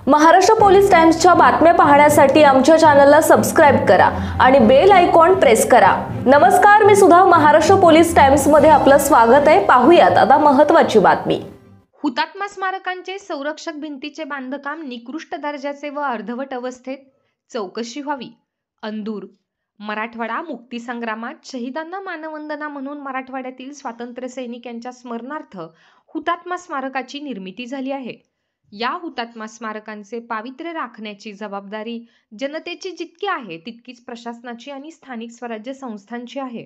Maharashtra police टाइम्सच्या बातम्या पाहण्यासाठी आमच्या चॅनलला सबस्क्राइब करा आणि बेल आयकॉन प्रेस करा। नमस्कार, मी सुधा, महाराष्ट्र पोलीस टाइम्स मध्ये आपलं स्वागत आहे। पाहूयात आता महत्त्वाची बातमी। हुतात्मा स्मारकांचे संरक्षक भिंतीचे बांधकाम निकृष्ट दर्जाचे व अर्धवट अवस्थेत, चौकशी व्हावी। अंदूर। मराठवाडा मुक्ती संग्रामात शहीदांना मानवंदना म्हणून मराठवाड्यातील स्वातंत्र्य सैनिक यांच्या स्मरणार्थ हुतात्मा स्मारकाची निर्मिती झाली आहे। या हुतात्मा स्मारकांचे पावित्र्य राखण्याची जबाबदारी जनतेची जितकी आहे तितकीच प्रशासनाची आणि स्थानिक स्वराज्य संस्थांची आहे।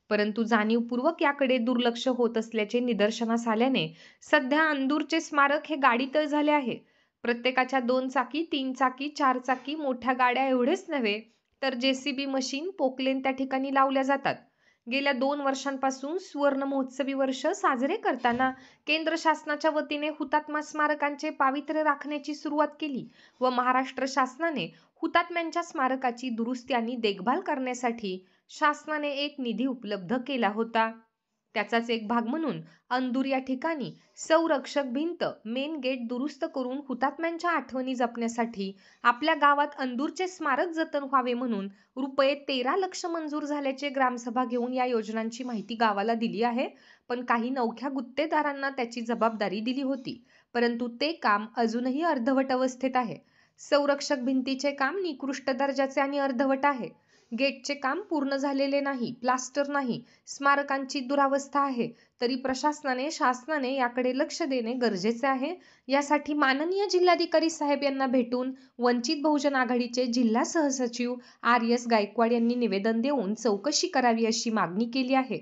परंतु जाणीवपूर्वक याकडे दुर्लक्ष होत असल्याचे निदर्शनास आल्याने सध्या अंदूरचे स्मारक हे गाडीतळ झाले आहे। प्रत्येकाच्या 2 चाकी, 3 चाकी, 4 चाकी मोठ्या गाड्या एवढेच नव्हे तर JCB मशीन, पोकलेन त्या ठिकाणी लावल्या जातात। गेल्या 2 वर्षांपासून सुवर्ण महोत्सवी वर्ष साजरे करताना केंद्र शासनाच्या वतीने हुतात्मा स्मारकांचे पावित्र्य राखण्याची सुरुवात केली व महाराष्ट्र शासनाने हुतात्म्यांच्या स्मारकाची दुरुस्ती आणि देखभाल करण्यासाठी शासनाने एक निधी उपलब्ध केला होता। त्याचाच एक भाग म्हणून अंदूर या ठिकाणी संरक्षक भिंत, मेन गेट दुरुस्त करून हुतात्म्यांच्या आठवणी जपण्यासाठी आपल्या गावात अंदूरचे स्मारक जतन व्हावे म्हणून रुपये 13 लक्ष मंजूर झाल्याचे ग्रामसभा घेऊन या योजनांची माहिती गावाला दिली आहे। पण काही नवख्या गुत्तेदारांना त्याची जबाबदारी दिली होती, परंतु ते काम अजूनही अर्धवट अवस्थेत आहे। संरक्षक भिंतीचे काम निकृष्ट दर्जाचे आणि अर्धवट आहे। गेटचे काम पूर्ण झालेले नाही, प्लास्टर नाही, स्मारकांची दुरावस्था आहे। तरी शासनाने याकडे लक्ष देणे गरजेचे आहे। यासाठी माननीय जिल्हाधिकारी साहेब यांना भेटून वंचित बहुजन आघाडीचे जिल्हा सहसचिव RS गायकवाड यांनी निवेदन देऊन चौकशी करावी अशी मागणी केली आहे।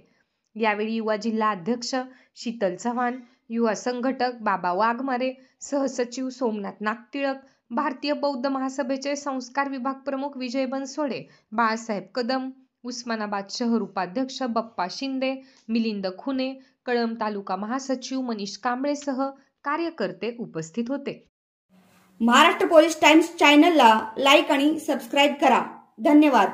यावेळी युवा जिल्हा अध्यक्ष शीतल चव्हाण, युवा संघटक बाबा वाघमारे, सहसचिव सोमनाथ नागटिळक, भारतीय बौद्ध महासभेचे संस्कार विभाग प्रमुख विजय बनसोडे, बाळासाहेब कदम, उस्मानाबाद शहर उपाध्यक्ष बप्पा शिंदे, मिलिंद खुने, कळंब तालुका महासचिव मनीष कांबळेसह कार्यकर्ते उपस्थित होते। महाराष्ट्र पोलीस टाइम्स चॅनलला लाईक आणि सबस्क्राइब करा। धन्यवाद।